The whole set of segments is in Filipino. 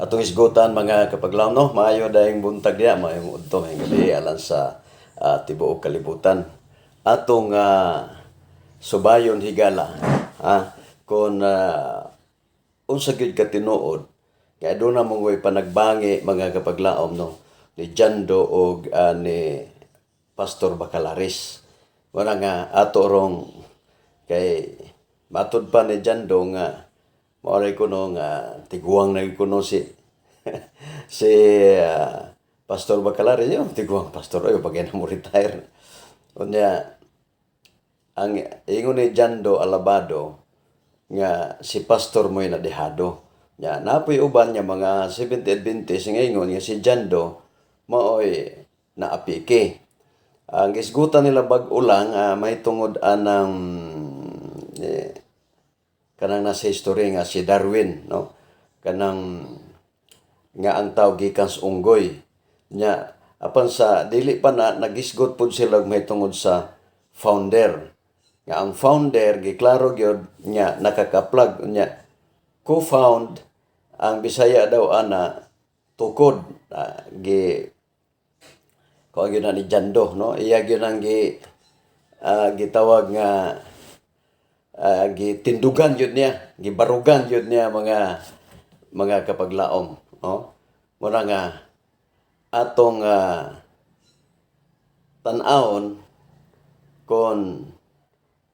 atong isgutan mga kapaglaom no, maayo dayong buntag diya, maayo udto may gabi alang sa tibuok kalibutan. Atong subayon higala kung unsa gyud ka tinuod kay aduna mong way panagbangi mga kapaglaom no ni Jando og ni Pastor Bacalaris. Wala nga ato rong kay matud pa ni Jando nga maoray ko no nga tiguang na ko no si si Pastor Bacalaris yung tiguang pastor ay pag na mo retire. Unya ang ingon ni Jando Alabado nga si pastor mo'y nadehado. Ya, napoy uban nga mga 70 Adventist nga ingon nga si Jando maoy naapiki. Ang isgutan nila bag-ulang may tungod anang kanang nasa history nga si Darwin no. Kanang nga ang tao gikan sa unggoy. Nya apan sa dili pa na nagisgot pud sila may tungod sa founder. Nga ang founder giklaro gyud nya nakaka-plug nya co-found ang Bisaya daw ana tukod gi ko gyud ni Jando no iya gyud ang gitawag nga gitindugan yun niya gibarugan yun niya mga kapaglaom no mura nga atong tan-awon kon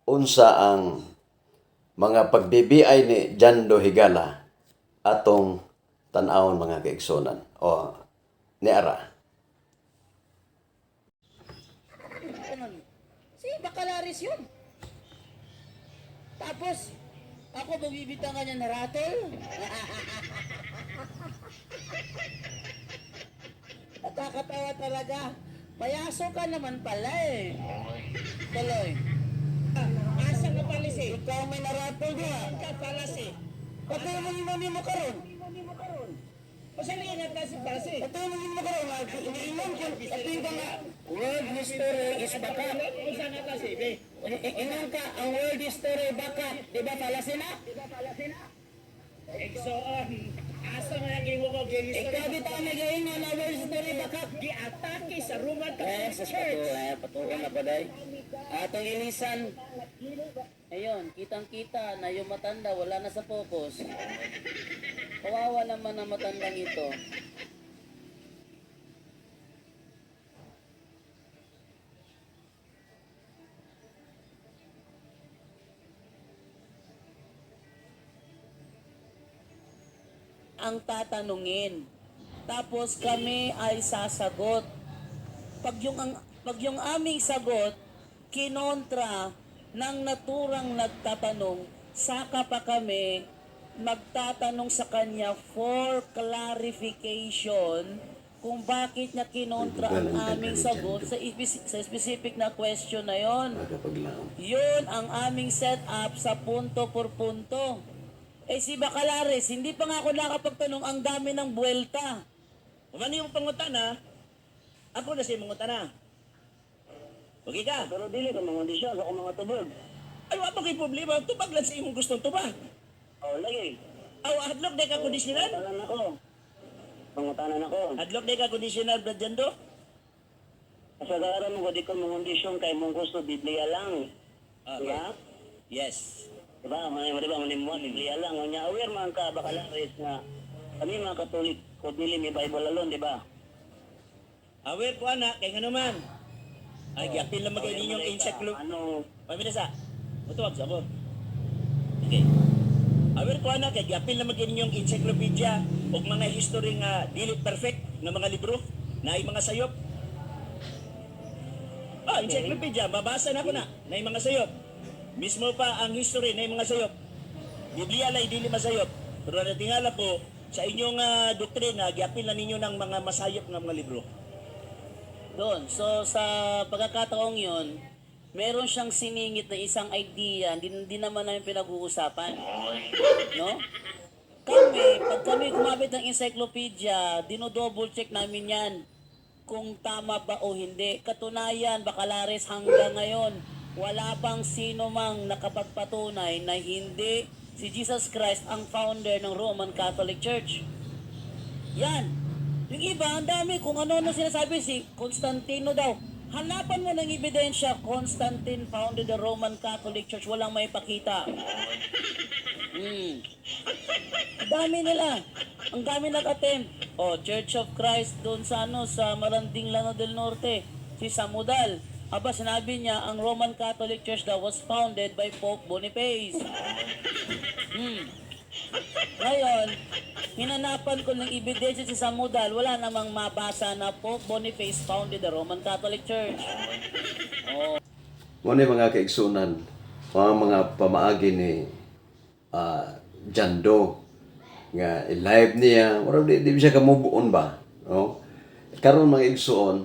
unsa ang mga pagbibiay ni Jando Higala atong tan-awon mga kaigsonan o ni ara. Si Bacalaris yun. Tapos, ako bumibitang kanya na rattle. Nakakatawa talaga. Payaso ka naman pala eh. Tuloy. Asa ka pala si? Ikaw may narattle niya. Ka pala si. Pati mo yung mo karon. Pasalihan natin si Pasi. Pati mo yung mo karon. Iniinom ko. Pati ka nga. World history is baka. Usa na ta si Be. Inom ka ang world history baka. Diba pala sina? Exoon. Asa nga naging mo ko history? Ikaw dito ang nag-iingon na world history baka. Gi-atake sa Roman Catholic Church. Patukan na pa day. Atong ilisan. Ayun, kitang-kita na yung matanda wala na sa focus. Kawawa naman ang matandang ito. Ang tatanungin. Tapos kami ay sasagot. Pag yung aming sagot, kinontra ng naturang nagtatanong, saka pa kami magtatanong sa kanya for clarification kung bakit niya kinontra ang aming sagot sa specific na question na yon. Yun ang aming setup sa punto por punto. Eh si Bacalaris, hindi pa nga ako nakapagtanong, ang dami ng buwelta. Ano yung pangutana? Ako na siya mangutana. Okay ka? Pero dili ka mangondisyon sa akong mga tubag. Ay, wala pa kayo problema. Tubag lang sa imong gustong tubag. Lagi. Hadlok day ka kondisyonan? Pangotanan ako. Pangutanan ako. Hadlok day ka kondisyonan, Brad Jando? Kasagaran mo ko di ko mangondisyon kay mong gusto, Biblia lang. Diba? Yes. Diba? Manimo, Biblia lang. Nga aware man ka, Bacalaris nga kami mga Katolik, ko dili may Bible alone, diba? Aware ko anak, kay nga naman. Ay, gyapil lang magay ninyong encyclopedia. Ano? Pamina sa? Mutuwag sa mo. Okay. Aware ko anak, kay gyapil lang magay ninyong encyclopedia o mga history nga dili perfect nga mga libro na ay mga sayop. Encyclopedia, babasa na ko na ay mga sayop. Mismo pa ang history na mga sayop. Biblia lay dili masayop. Pero natingala po sa inyong doktrina, gyapil na ninyo ng mga masayop nga mga libro. Doon. So, sa pagkakataong yon, meron siyang siningit na isang idea, hindi naman namin pinag-uusapan. No? Pag kami gumamit ng encyclopedia, dino-double check namin yan kung tama ba o hindi. Katunayan, Bacalaris hanggang ngayon, wala pang sino mang nakapagpatunay na hindi si Jesus Christ ang founder ng Roman Catholic Church. Yan. Yung iba, ang dami kung ano-ano sinasabi si Constantino daw. Hanapan mo ng ebidensya, Constantine founded the Roman Catholic Church. Walang may pakita. Dami nila. Ang dami nag-attempt. Oh, Church of Christ doon sa sa Maranding Lano del Norte. Si Samudal. Aba, sinabi niya, ang Roman Catholic Church daw was founded by Pope Boniface. Ngayon, hinanapan ko ng ebidensya si Samudal, wala namang mabasa na Pope Boniface founded the Roman Catholic Church. Muna mga kaigsunan, mga pamaagi ni Jando nga live niya, wala di siya kamubuon ba? No? Karon mga igsuon,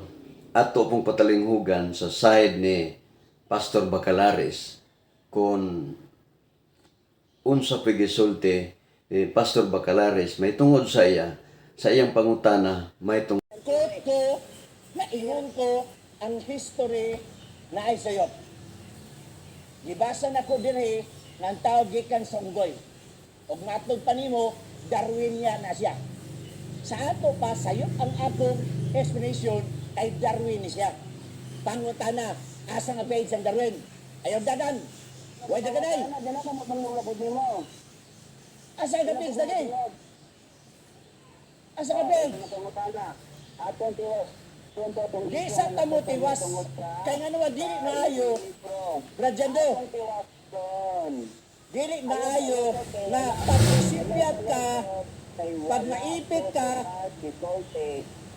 ato pong patalinghugan sa side ni Pastor Bacalares kung unsa pigisulti ni Pastor Bacalares may tungod sa iyang pangutana may tungod Quote ko, na ingon ko ang history na ay sayop. Gibasa na ko diri nga ang tawag gikan sa unggoy. Og matod pa nimo, Darwinia na siya. Sa ato pa sayop ang atong explanation ay Darwin siya. Pangutana, asa nga page ang Darwin? Ayaw dadan. Way daganay. Asa nga page dagay? Asa nga page? Di sa tamo tiwas. Kaya nga naman, dili maayo. Bradyando. Dili maayo na pag-isipyat ka, pag naipit ka,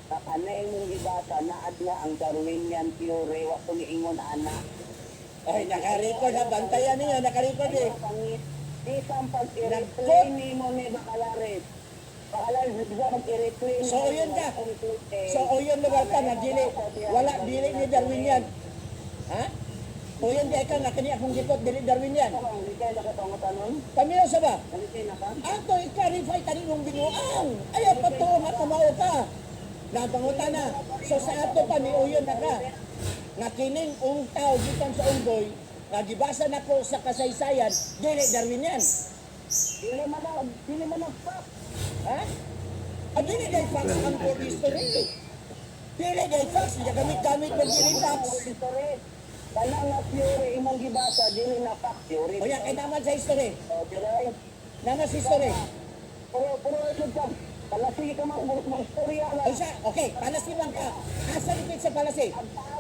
Kakanain mong ibasa na adla ang Darwinian theory, wa ko niingon anak. ay nakarecord ha, bantayan niyo, nakarecord eh. Di sampag i-replay ni mo ni Bacalares. Bacalares, di ba mag-i-replay So yun ka. So yun lugar ka na dili, wala dili ni Darwinian. Ha? O yun di ka na kani akong gikot dili Darwinian. Hindi kayo nakapangutan Pamilya sa ba? Hindi kayo naka? Ato i-clarify tani mong binuang. Ayaw pa to nga kamao ka. Napangutan na. So sa ato pa ni uyon na ka. Nga kining ungtaw gikan sa unggoy, nga gibasa na ko sa kasaysayan, dili Darwinian. Dili man ang fact. Ha? Dili kay facts ang for history. Dili kay facts, niya gamit-gamit ng dili facts. History. Kaya nga theory imong gibasa, dili na fact theory. O yan, kay naman sa history. Dili. Naman sa history. Puro ito ka. Palasi ka mga istorya O siya, okay, palasi lang ka. Asa dipit sa palasi?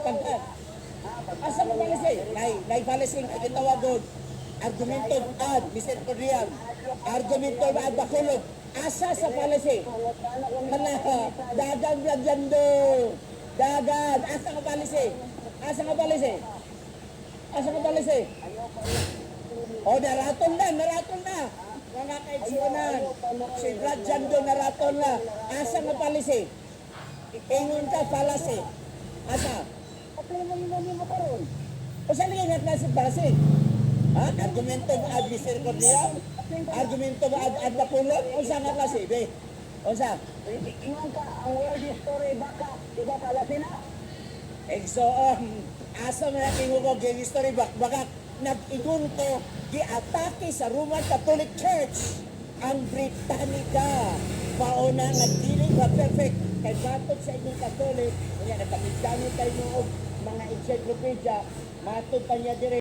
Pagka. Asa mo palasi? Nay palasi ang gitawagod. Argumentod ad, misericordial. Argumentod ad bakulog. Asa sa palasi? Hala, dagan blagyando. Dagan. Asa ka palasi? Asa ka palasi? Asa ka palasi? O, naraton na. Mga kaigsunan, si Brad Jando naraton na. Asa nga palisi? Ingon ka palasi. Asa? At naman mo karon. O saan nga nga klase palasi? Ha? Argumento ba ad misericordia? Argumento ba ad bakulog? O saan nga klase? Be? O saan? Ingon ka ang world history baka iba palasi na. Asa mo na tingugog yung history baka nag-igun ko giatake sa Roman Catholic Church ang Britannica. Mauna nagdili ba perfect kay batok sa inyong Catholic. Kaya nagamit-gamit tayo ng mga encyclopedia. Matod pa niya dire